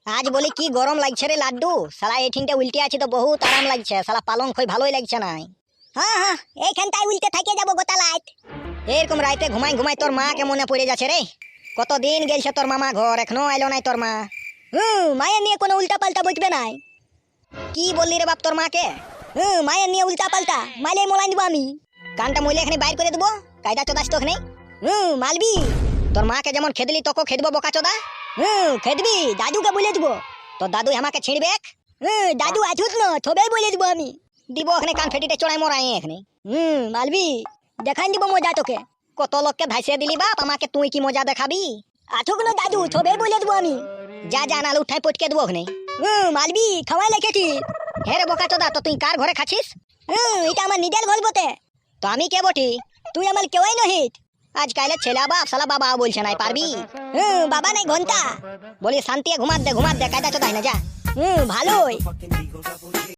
আজ বলি কি গরম লাগছে রে লাড্ডু, শালা এঠিনটা উল্টে আছি তো বহুত আরাম লাগছে, শালা পালং খই ভালোই লাগছে নাই। হ্যাঁ হ্যাঁ, এইখানটায় উল্টে থেকে যাবো গোটা লাইট। এরকম রাইতে ঘুমাই ঘুমাই তোর মাকে মনে পড়ে যাচ্ছে রে। কতদিন গেলছে তোর মামা ঘর, এখনো আইলো নাই তোর মা। মায়ের নিয়ে কোনো উল্টা পাল্টা বকবে নাই। কি বললি রে বাপ তোর মাকে? মায়ের নিয়ে উল্টা পাল্টা মাইলে মোলাই দিব আমি। কানটা মইলে এখানে বাইর করে দেবো, কায়দা চোদাস তো এখানে। মালবি। তোর মাকে যেমন খেদলি তোকে খেদবো বোকা চোদা। খেদবি, দাদুকে বলে দিব। তোর দাদু আমাকে ছিঁড়বে। দাদু আছুত না, তবেই বলে দিব আমি। দিব এখানে কান ফেটিতে চড়াই মরাই এখানে। মালবি, দেখাই দিব মজা তোকে। কত লোককে ধাইসিয়ে দিলি বাপ, আমাকে তুই কি মজা দেখাবি? আছুক না দাদু, তবেই বলে দিব আমি। যা যা নালে উঠাই পটকে দেবো ওখানে। মালবি, খাওয়াই লেখেছি। হ্যাঁ রে বোকা চোদা, তো তুই কার ঘরে খাচ্ছিস? এটা আমার নিজের ঘর বটে। তো আমি কে বটি? তুই আমার কেউই নহিত। আজকালের ছেলে বাপ শালা বাবা বলছে নাই পারবি। বাবা নাই ঘন্টা। বলি শান্তি ঘুমাত দে কায়দা চোদাই না যা। ভালোই।